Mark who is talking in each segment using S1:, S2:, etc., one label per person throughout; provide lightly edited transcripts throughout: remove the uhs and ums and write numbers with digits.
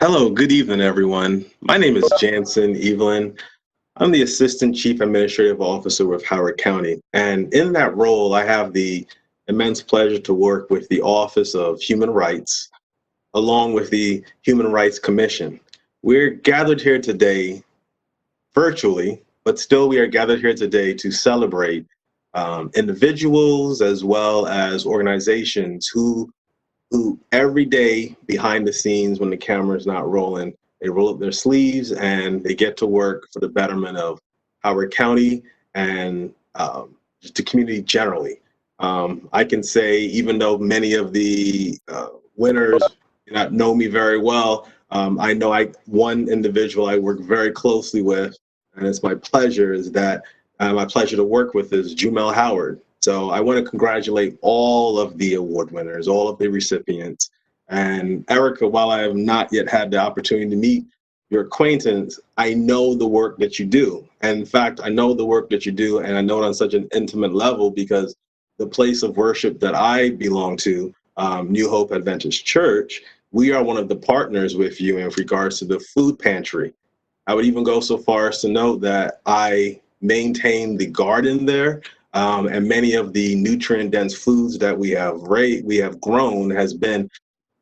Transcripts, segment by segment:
S1: Hello, good evening, everyone. My name is Jansen Evelyn. I'm the Assistant Chief Administrative Officer with Howard County. And in that role, I have the immense pleasure to work with the Office of Human Rights, along with the Human Rights Commission. We're gathered here today virtually, but still we are gathered here today to celebrate individuals as well as organizations who every day behind the scenes when the camera's not rolling, they roll up their sleeves and they get to work for the betterment of Howard County and just the community generally. I can say, even though many of the winners do not know me very well, I know one individual I work very closely with, and it's my pleasure, my pleasure to work with is Jumel Howard. So I want to congratulate all of the award winners, all of the recipients. And Erica, while I have not yet had the opportunity to meet your acquaintance, I know the work that you do. And in fact, I know the work that you do, and I know it on such an intimate level because the place of worship that I belong to, New Hope Adventist Church, we are one of the partners with you in regards to the food pantry. I would even go so far as to note that I maintain the garden there. And many of the nutrient-dense foods that we have grown has been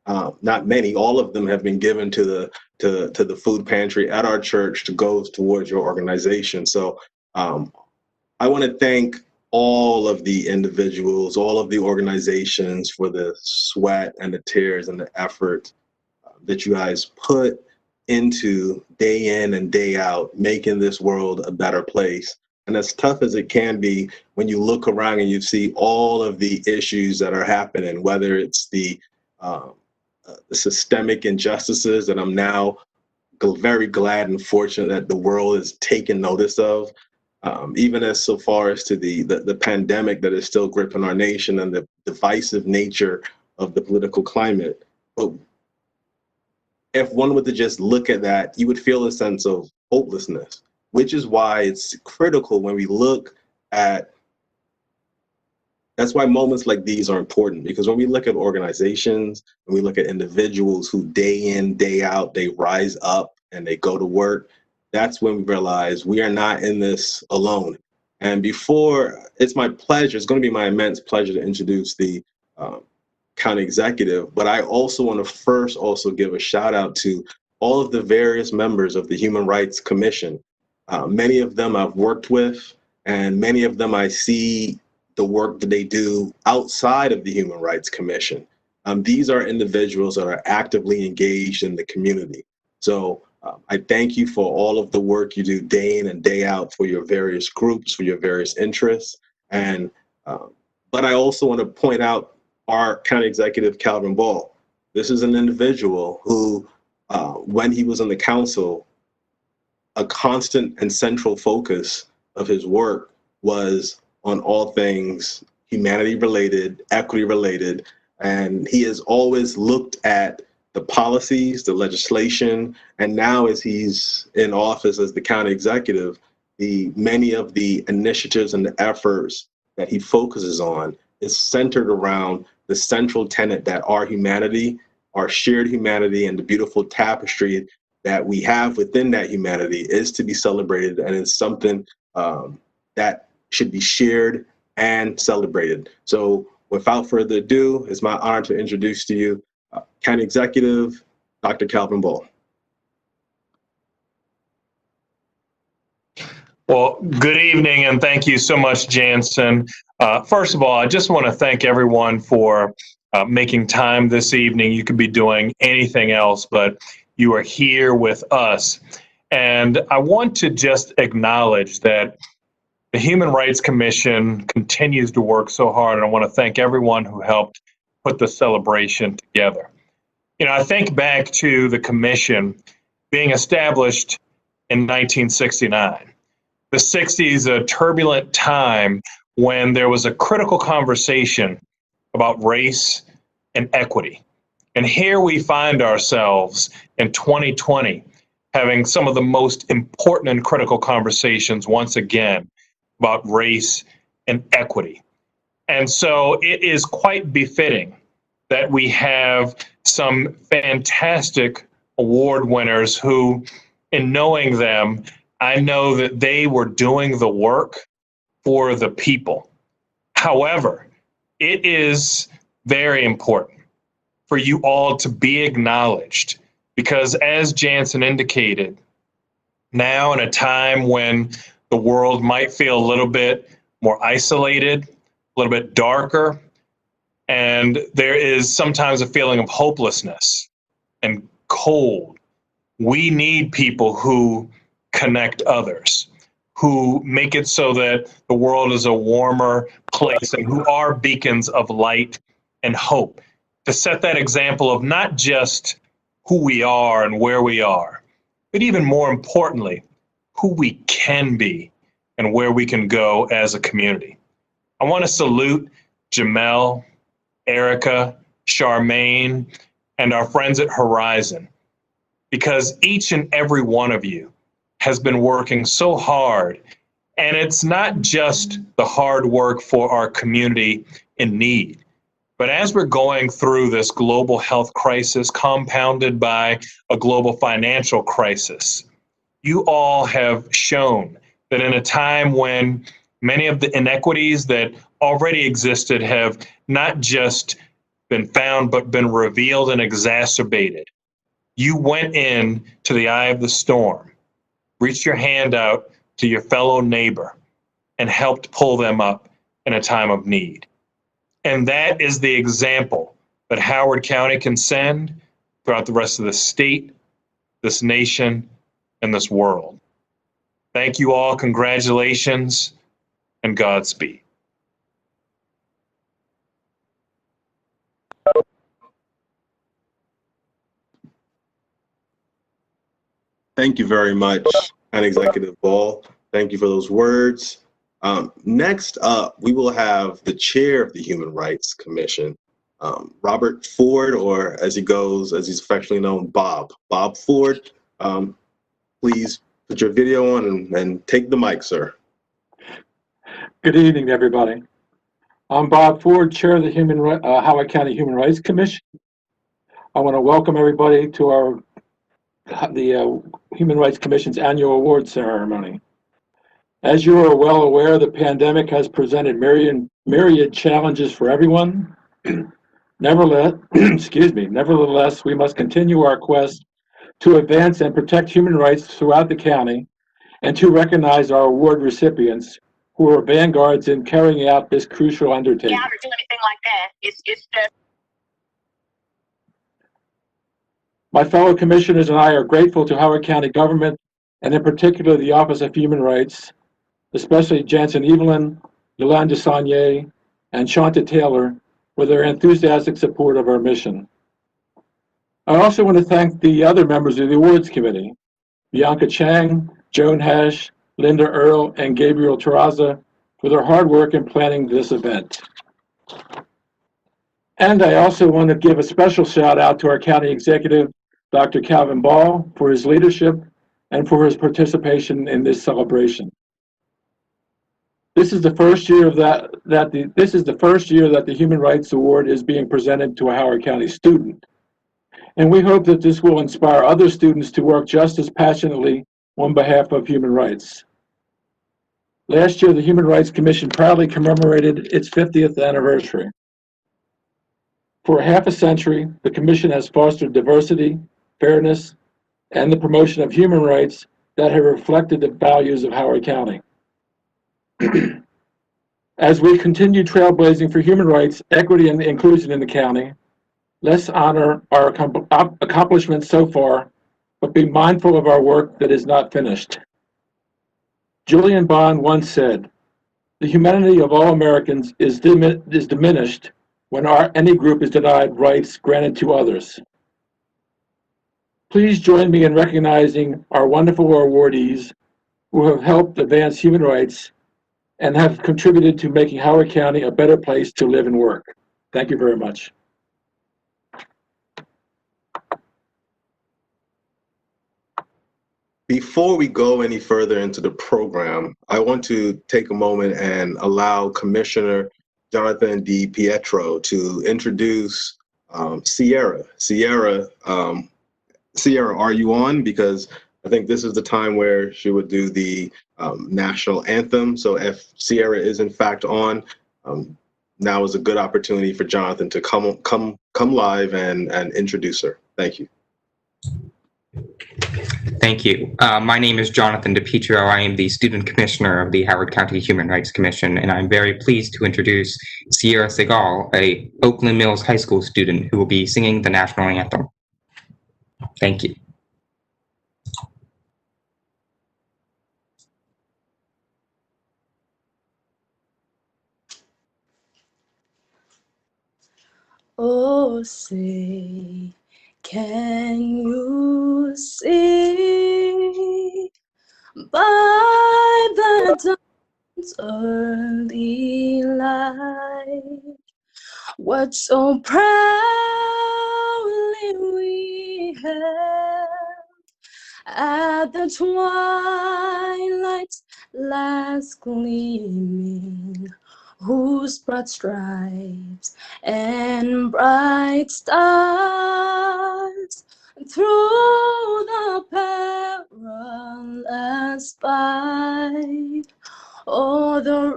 S1: not many, all of them have been given to the food pantry at our church to go towards your organization. So I want to thank all of the individuals, all of the organizations for the sweat and the tears and the effort that you guys put into day in and day out, making this world a better place. And as tough as it can be, when you look around and you see all of the issues that are happening, whether it's the systemic injustices that I'm now very glad and fortunate that the world is taking notice of, even as so far as to the pandemic that is still gripping our nation and the divisive nature of the political climate. But if one were to just look at that, you would feel a sense of hopelessness, which is why it's critical when we look at, that's why moments like these are important, because when we look at organizations, when we look at individuals who day in, day out, they rise up and they go to work, that's when we realize we are not in this alone. And before, it's my pleasure, it's going to be my immense pleasure to introduce the county executive, but I also want to first also give a shout out to all of the various members of the Human Rights Commission. Many of them I've worked with, and many of them I see the work that they do outside of the Human Rights Commission. These are individuals that are actively engaged in the community. So I thank you for all of the work you do day in and day out for your various groups, for your various interests. And but I also want to point out our county executive, Calvin Ball. This is an individual who, when he was on the council, a constant and central focus of his work was on all things humanity related, equity related, and he has always looked at the policies, the legislation, and now as he's in office as the county executive, many of the initiatives and the efforts that he focuses on is centered around the central tenet that our humanity, our shared humanity, and the beautiful tapestry that we have within that humanity is to be celebrated, and it's something that should be shared and celebrated. So without further ado, it's my honor to introduce to you County Executive, Dr. Calvin Ball.
S2: Well, good evening, and thank you so much, Jansen. First of all, I just want to thank everyone for making time this evening. You could be doing anything else, but you are here with us. And I want to just acknowledge that the Human Rights Commission continues to work so hard, and I want to thank everyone who helped put the celebration together. You know, I think back to the commission being established in 1969. The 60s, a turbulent time when there was a critical conversation about race and equity. And here we find ourselves in 2020 having some of the most important and critical conversations once again about race and equity. And so it is quite befitting that we have some fantastic award winners who, in knowing them, I know that they were doing the work for the people. However, it is very important for you all to be acknowledged because, as Jansen indicated, now in a time when the world might feel a little bit more isolated, a little bit darker, and there is sometimes a feeling of hopelessness and cold, we need people who connect others, who make it so that the world is a warmer place, and who are beacons of light and hope, to set that example of not just who we are and where we are, but even more importantly, who we can be and where we can go as a community. I want to salute Jamel, Erica, Charmaine, and our friends at Horizon, because each and every one of you has been working so hard. And it's not just the hard work for our community in need, but as we're going through this global health crisis compounded by a global financial crisis, you all have shown that in a time when many of the inequities that already existed have not just been found, but been revealed and exacerbated, you went in to the eye of the storm, reached your hand out to your fellow neighbor, and helped pull them up in a time of need. And that is the example that Howard County can send throughout the rest of the state, this nation, and this world. Thank you all. Congratulations and Godspeed.
S1: Thank you very much, Executive Ball. Thank you for those words. Next up, we will have the chair of the Human Rights Commission, Robert Ford, or as he's affectionately known, Bob. Bob Ford, please put your video on and take the mic, sir.
S3: Good evening, everybody. I'm Bob Ford, Chair of the Howard County Human Rights Commission. I want to welcome everybody to the Human Rights Commission's annual award ceremony. As you are well aware, the pandemic has presented myriad challenges for everyone. Nevertheless, we must continue our quest to advance and protect human rights throughout the county and to recognize our award recipients who are vanguards in carrying out this crucial undertaking.
S4: Yeah, I would do anything like that. It's just.
S3: My fellow commissioners and I are grateful to Howard County government, and in particular the Office of Human Rights, especially Jansen Evelyn, Yolanda Saunier, and Shanta Taylor for their enthusiastic support of our mission. I also want to thank the other members of the awards committee, Bianca Chang, Joan Hash, Linda Earl, and Gabriel Terraza, for their hard work in planning this event. And I also want to give a special shout out to our county executive, Dr. Calvin Ball, for his leadership and for his participation in this celebration. This is the first year that the Human Rights Award is being presented to a Howard County student. And we hope that this will inspire other students to work just as passionately on behalf of human rights. Last year, the Human Rights Commission proudly commemorated its 50th anniversary. For half a century, the Commission has fostered diversity, fairness, and the promotion of human rights that have reflected the values of Howard County. As we continue trailblazing for human rights, equity, and inclusion in the county, let's honor our accomplishments so far, but be mindful of our work that is not finished. Julian Bond once said, "The humanity of all Americans is diminished when any group is denied rights granted to others." Please join me in recognizing our wonderful awardees who have helped advance human rights and have contributed to making Howard County a better place to live and work. Thank you very much.
S1: Before we go any further into the program, I want to take a moment and allow Commissioner Jonathan D. Pietro to introduce Sierra. Sierra, Sierra, are you on? Because I think this is the time where she would do the national anthem. So if Sierra is in fact on, now is a good opportunity for Jonathan to come live and introduce her. Thank you.
S5: Thank you. My name is Jonathan DePietro. I am the Student Commissioner of the Howard County Human Rights Commission, and I'm very pleased to introduce Sierra Segal, a Oakland Mills High School student who will be singing the national anthem. Thank you.
S6: Oh, say, can you see by the dawn's early light what so proudly we held at the twilight's last gleaming, whose broad stripes and bright stars through the perilous fight o'er the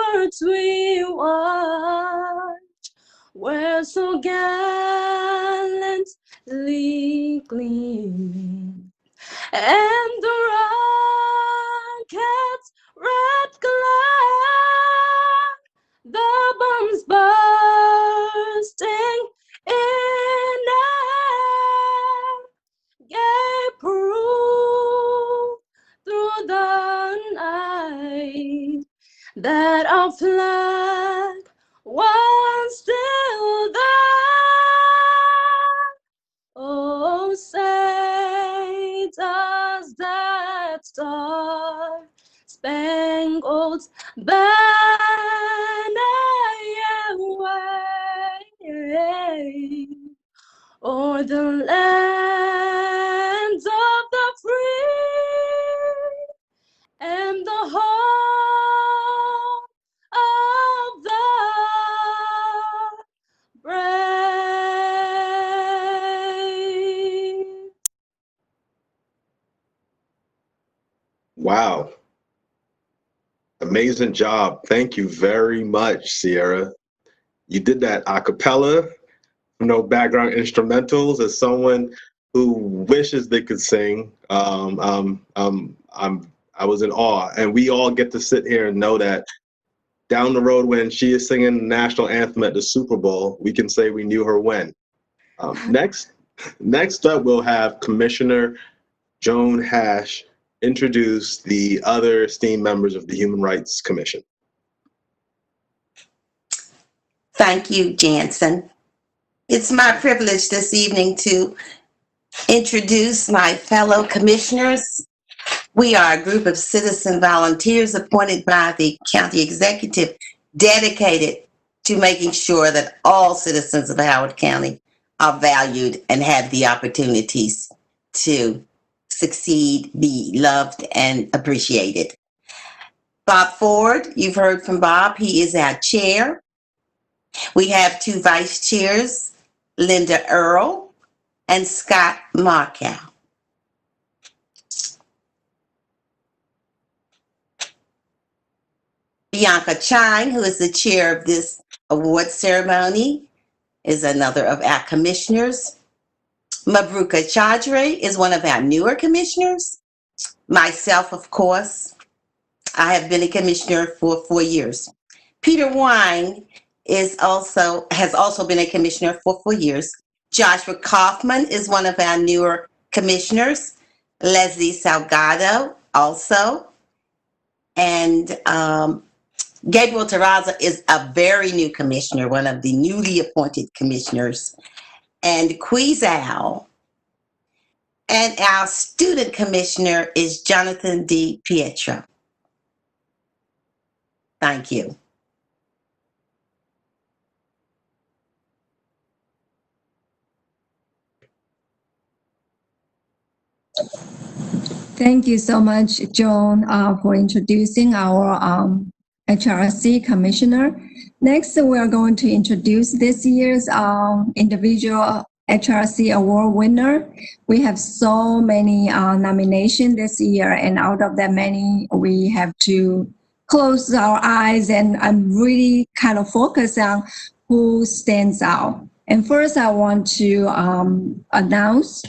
S6: ramparts we watch, were so gallantly gleaming, and the rocket's red glare, the bombs bursting in air, gave proof through the night that our flag was still there. Oh, say does that star-spangled banner yet wave o'er the lands of the free and the home of the brave.
S1: Wow. Amazing job. Thank you very much, Sierra. You did that a cappella, no background instrumentals. As someone who wishes they could sing, I was in awe. And we all get to sit here and know that down the road when she is singing the national anthem at the Super Bowl, we can say we knew her when. Next up, we'll have Commissioner Joan Hash introduce the other esteemed members of the Human Rights Commission.
S7: Thank you, Jansen. It's my privilege this evening to introduce my fellow commissioners. We are a group of citizen volunteers appointed by the county executive, dedicated to making sure that all citizens of Howard County are valued and have the opportunities to succeed, be loved, and appreciated. Bob Ford, you've heard from Bob. He is our chair. We have two vice chairs, Linda Earl and Scott Markow. Bianca Chine, who is the chair of this award ceremony, is another of our commissioners. Mabruka Chaudhry is one of our newer commissioners. Myself, of course, I have been a commissioner for 4 years. Peter Wine has also been a commissioner for 4 years. Joshua Kaufman is one of our newer commissioners. Leslie Salgado also. And Gabriel Terraza is a very new commissioner, one of the newly appointed commissioners. And Quizal. And our student commissioner is Jonathan DePietro. Thank you.
S8: Thank you so much, Joan, for introducing our HRC Commissioner. Next, we are going to introduce this year's individual HRC award winner. We have so many nominations this year, and out of that many, we have to close our eyes and I'm really kind of focused on who stands out. And first, I want to announce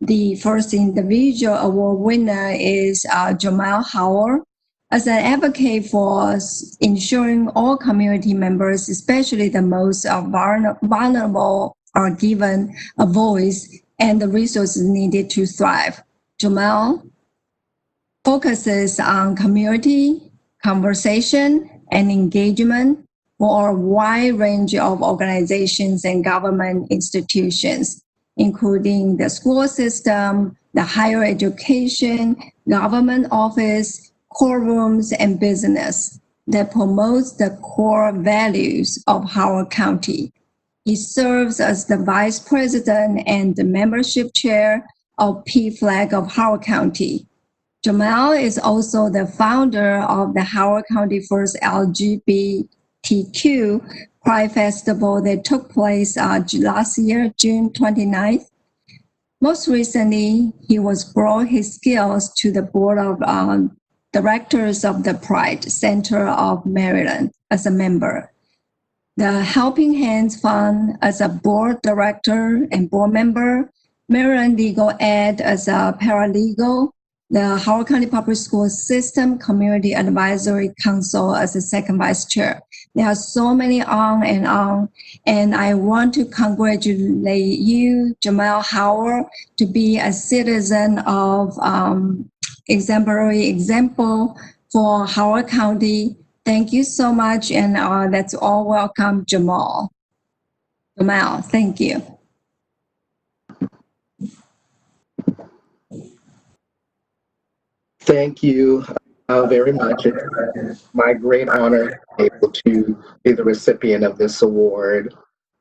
S8: the first individual award winner is Jamal Howard. As an advocate for ensuring all community members, especially the most vulnerable, are given a voice and the resources needed to thrive. Jamal focuses on community, conversation, and engagement for a wide range of organizations and government institutions, including the school system, the higher education, government office, courtrooms, and business that promotes the core values of Howard County. He serves as the vice president and the membership chair of PFLAG of Howard County. Jamal is also the founder of the Howard County First LGBTQ Pride Festival that took place last year, June 29th. Most recently, he was brought his skills to the board of directors of the Pride Center of Maryland as a member. The Helping Hands Fund as a board director and board member, Maryland Legal Aid as a paralegal, the Howard County Public School System Community Advisory Council as the second vice chair. There are so many on, and I want to congratulate you, Jamal Howard, to be a citizen of exemplary example for Howard County. Thank you so much, and let's all welcome Jamal. Jamal, thank you.
S9: Thank you very much. It's my great honor to be able to be the recipient of this award.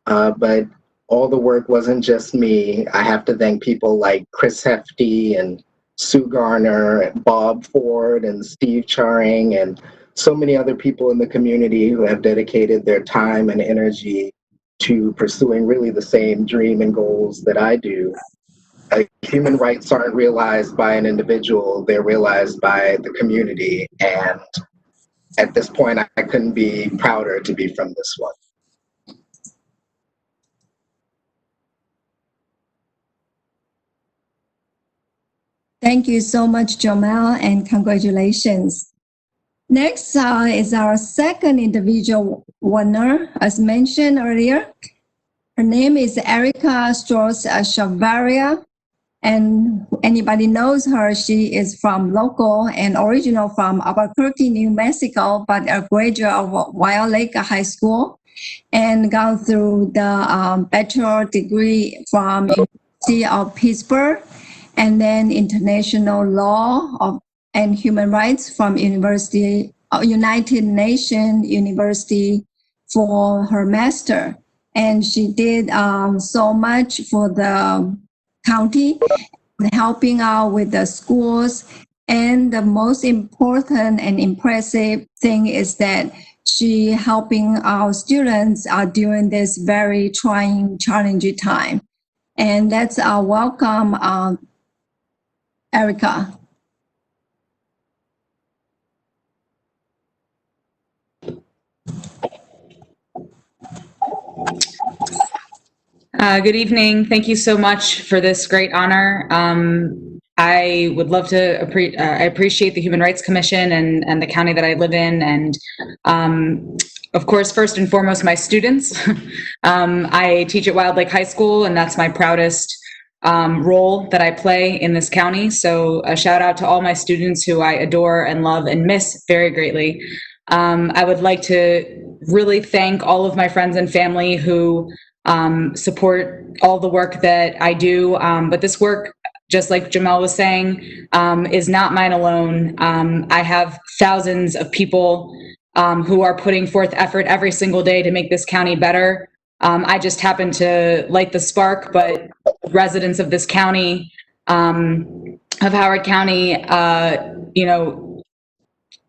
S9: But all the work wasn't just me. I have to thank people like Chris Hefty and Sue Garner, and Bob Ford, and Steve Charing, and so many other people in the community who have dedicated their time and energy to pursuing really the same dream and goals that I do. Human rights aren't realized by an individual, they're realized by the community. And at this point, I couldn't be prouder to be from this one.
S8: Thank you so much, Jamal, and congratulations. Next is our second individual winner, as mentioned earlier. Her name is Erica Strauss-Chavaria. And anybody knows her, she is from local and original from Albuquerque, New Mexico, but a graduate of Wild Lake High School and gone through the bachelor degree from University of Pittsburgh and then international law and human rights from United Nations University for her master. And she did so much for the county, helping out with the schools. And the most important and impressive thing is that she helping our students during this very trying, challenging time. And that's our welcome, Erica.
S10: Good evening. Thank you so much for this great honor. I would love to I appreciate the Human Rights Commission and the county that I live in, and of course, first and foremost, my students. I teach at Wild Lake High School, and that's my proudest role that I play in this county. So a shout out to all my students who I adore and love and miss very greatly. I would like to really thank all of my friends and family who support all the work that I do. But this work, just like Jamal was saying, is not mine alone. I have thousands of people who are putting forth effort every single day to make this county better. I just happen to light the spark, but residents of this county, of Howard County,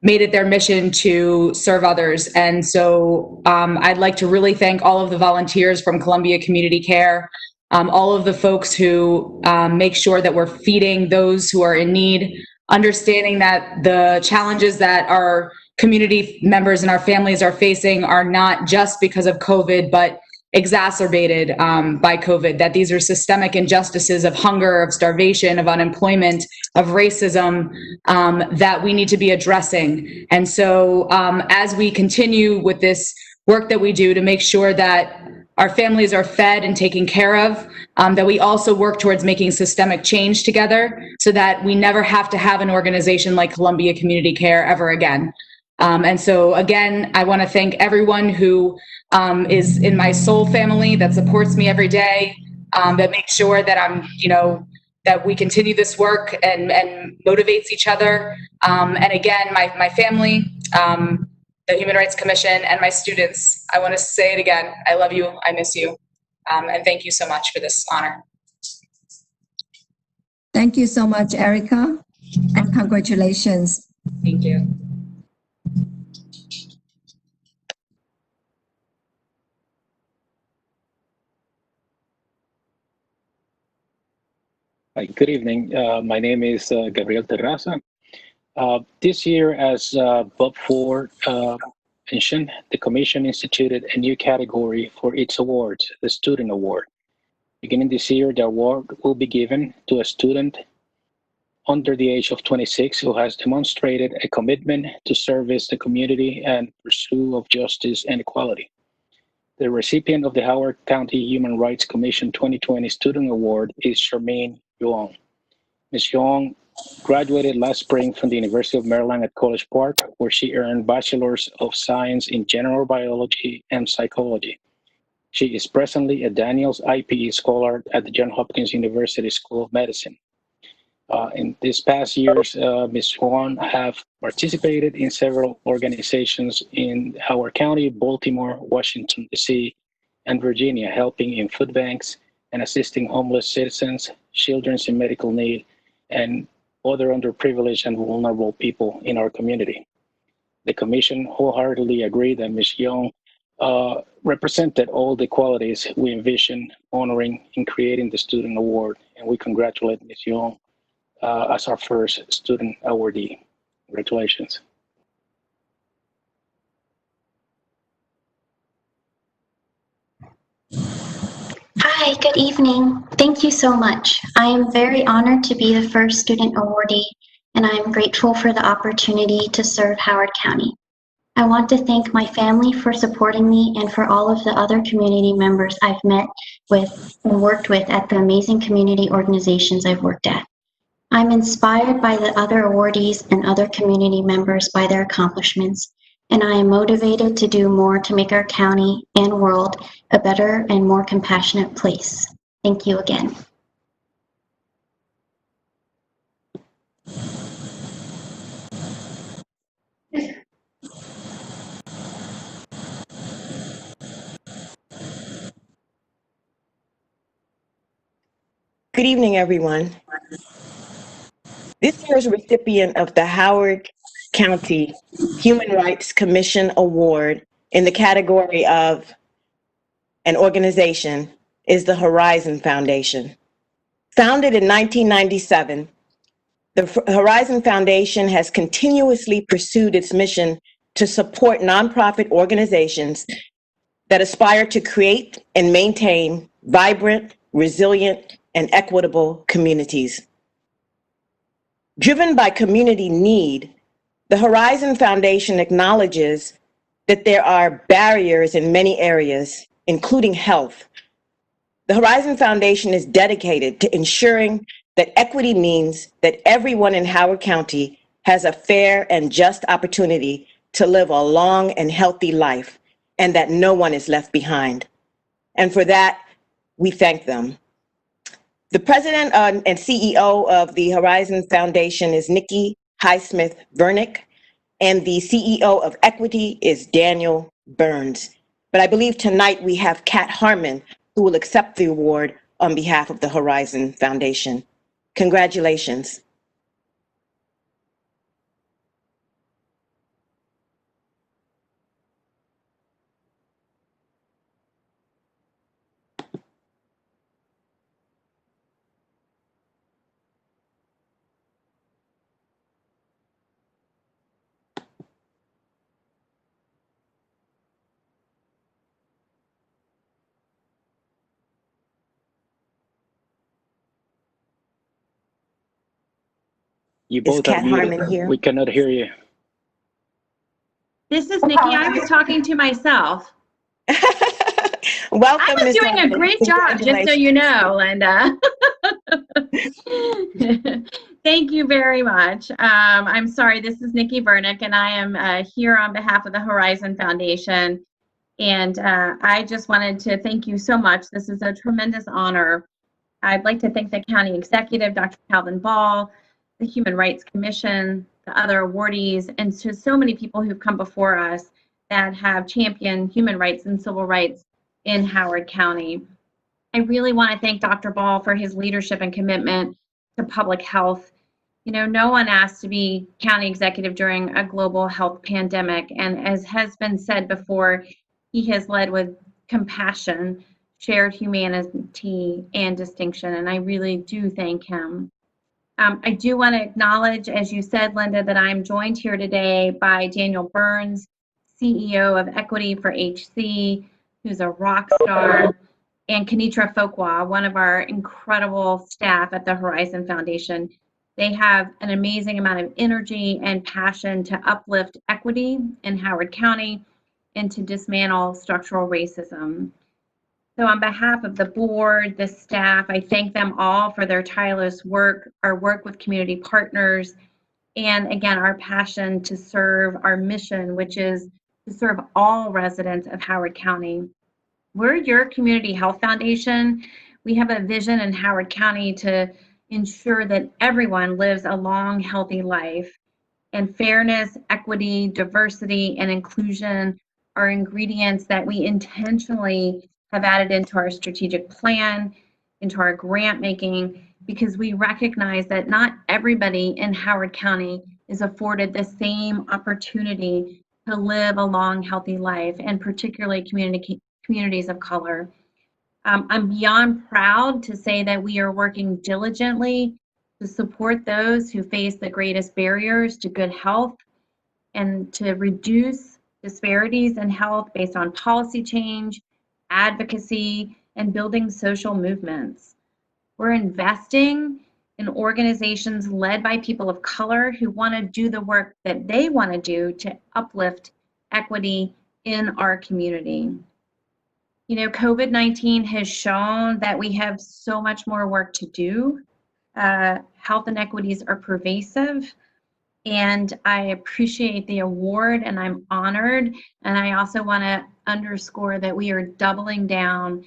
S10: made it their mission to serve others. And so I'd like to really thank all of the volunteers from Columbia Community Care all of the folks who make sure that we're feeding those who are in need, understanding that the challenges that our community members and our families are facing are not just because of COVID, but exacerbated by COVID, that these are systemic injustices of hunger, of starvation, of unemployment, of racism that we need to be addressing. And so as we continue with this work that we do to make sure that our families are fed and taken care of, that we also work towards making systemic change together so that we never have to have an organization like Columbia Community Care ever again. And so again, I want to thank everyone who is in my soul family that supports me every day, that makes sure that I'm, that we continue this work and motivates each other. And again, my family, the Human Rights Commission, and my students, I want to say it again. I love you. I miss you. And thank you so much for this honor.
S8: Thank you so much, Erica, and congratulations.
S10: Thank you.
S11: Hi, good evening. My name is Gabriel Terraza. This year, as Bob Ford mentioned, the Commission instituted a new category for its awards, the Student Award. Beginning this year, the award will be given to a student under the age of 26 who has demonstrated a commitment to service the community and pursuit of justice and equality. The recipient of the Howard County Human Rights Commission 2020 Student Award is Charmaine Yuong. Ms. Yuong graduated last spring from the University of Maryland at College Park, where she earned Bachelor's of Science in General Biology and Psychology. She is presently a Daniels IPE Scholar at the Johns Hopkins University School of Medicine. In these past years, Ms. Yuong have participated in several organizations in Howard County, Baltimore, Washington, D.C., and Virginia, helping in food banks and assisting homeless citizens, children in medical need, and other underprivileged and vulnerable people in our community. The Commission wholeheartedly agreed that Ms. Yuong represented all the qualities we envisioned honoring in creating the Student Award, and we congratulate Ms. Yuong as our first student awardee. Congratulations.
S12: Hi, good evening. Thank you so much. I am very honored to be the first student awardee, and I am grateful for the opportunity to serve Howard County. I want to thank my family for supporting me and for all of the other community members I've met with and worked with at the amazing community organizations I've worked at. I'm inspired by the other awardees and other community members by their accomplishments, and I am motivated to do more to make our county and world a better and more compassionate place. Thank you again.
S13: Good evening, everyone. This year's recipient of the Howard County Human Rights Commission Award in the category of an organization is the Horizon Foundation. Founded in 1997, the Horizon Foundation has continuously pursued its mission to support nonprofit organizations that aspire to create and maintain vibrant, resilient, and equitable communities. Driven by community need, the Horizon Foundation acknowledges that there are barriers in many areas, including health. The Horizon Foundation is dedicated to ensuring that equity means that everyone in Howard County has a fair and just opportunity to live a long and healthy life, and that no one is left behind. And for that, we thank them. The president and CEO of the Horizon Foundation is Nikki Highsmith-Vernick, and the CEO of Equity is Daniel Burns. But I believe tonight we have Kat Harmon, who will accept the award on behalf of the Horizon Foundation. Congratulations.
S11: You
S13: Is
S11: both are
S13: Kat
S11: muted.
S13: Harmon here?
S11: We cannot hear you.
S14: This is Nikki. I was talking to myself.
S13: Welcome,
S14: I was
S13: Ms.
S14: doing a
S13: Harmon.
S14: great job, just so you know, Linda. Thank you very much. I'm sorry, this is Nikki Vernick, and I am here on behalf of the Horizon Foundation. And I just wanted to thank you so much. This is a tremendous honor. I'd like to thank the County Executive, Dr. Calvin Ball, the Human Rights Commission, the other awardees, and to so many people who've come before us that have championed human rights and civil rights in Howard County. I really want to thank Dr. Ball for his leadership and commitment to public health. You know, no one asked to be county executive during a global health pandemic. And as has been said before, he has led with compassion, shared humanity, and distinction. And I really do thank him. I do want to acknowledge, as you said, Linda, that I'm joined here today by Daniel Burns, CEO of Equity for HC, who's a rock star, and Kenitra Folkwa, one of our incredible staff at the Horizon Foundation. They have an amazing amount of energy and passion to uplift equity in Howard County and to dismantle structural racism. So on behalf of the board, the staff, I thank them all for their tireless work, our work with community partners, and again, our passion to serve our mission, which is to serve all residents of Howard County. We're your community health foundation. We have a vision in Howard County to ensure that everyone lives a long, healthy life. And fairness, equity, diversity, and inclusion are ingredients that we intentionally have added into our strategic plan, into our grant making, because we recognize that not everybody in Howard County is afforded the same opportunity to live a long, healthy life, and particularly communities of color. I'm beyond proud to say that we are working diligently to support those who face the greatest barriers to good health and to reduce disparities in health based on policy change, advocacy, and building social movements. We're investing in organizations led by people of color who want to do the work that they want to do to uplift equity in our community. You know, COVID-19 has shown that we have so much more work to do. Health inequities are pervasive, and I appreciate the award and I'm honored. And I also want to underscore that we are doubling down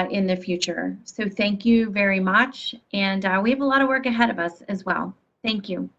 S14: in the future. So thank you very much. And we have a lot of work ahead of us as well. Thank you.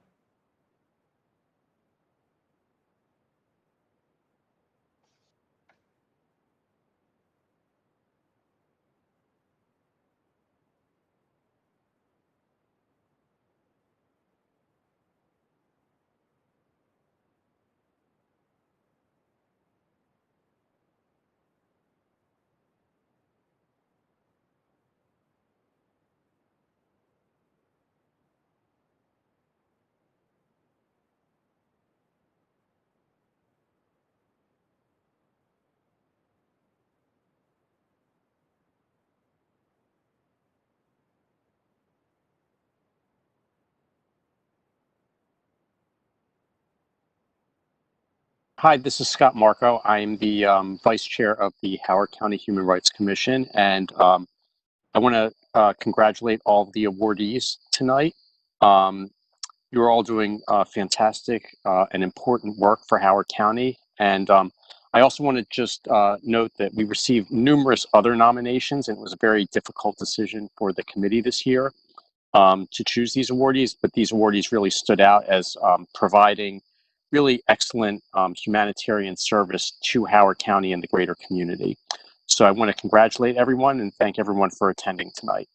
S15: Hi, this is Scott Marco. I'm the Vice Chair of the Howard County Human Rights Commission, and I want to congratulate all of the awardees tonight. You're all doing fantastic and important work for Howard County, and I also want to just note that we received numerous other nominations, and it was a very difficult decision for the committee this year to choose these awardees, but these awardees really stood out as providing really excellent humanitarian service to Howard County and the greater community. So I want to congratulate everyone and thank everyone for attending tonight.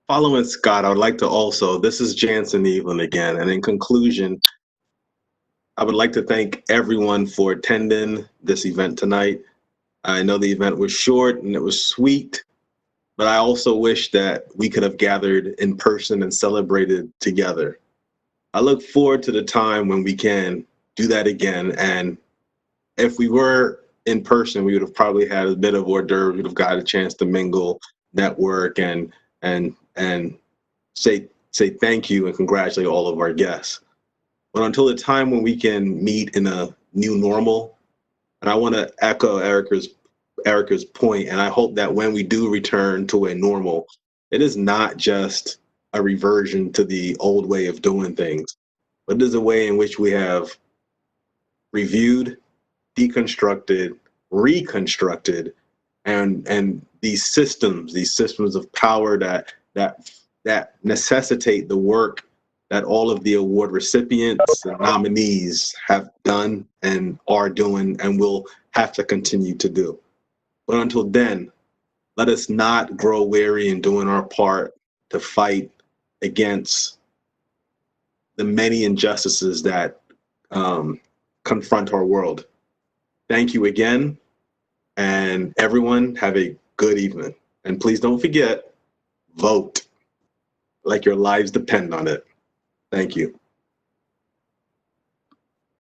S1: Following Scott, I would like to also, this is Jansen Evelyn again, and in conclusion, I would like to thank everyone for attending this event tonight. I know the event was short and it was sweet, but I also wish that we could have gathered in person and celebrated together. I look forward to the time when we can do that again. And if we were in person, we would have probably had a bit of hors d'oeuvre. We would have got a chance to mingle, network, and say thank you and congratulate all of our guests. But until the time when we can meet in a new normal, and I want to echo Erica's point, and I hope that when we do return to a normal, it is not just a reversion to the old way of doing things, but it is a way in which we have reviewed, deconstructed, reconstructed, and these systems of power that necessitate the work that all of the award recipients and nominees have done and are doing and will have to continue to do. But until then, let us not grow weary in doing our part to fight against the many injustices that confront our world. Thank you again, and everyone have a good evening. And please don't forget, vote like your lives depend on it. Thank you.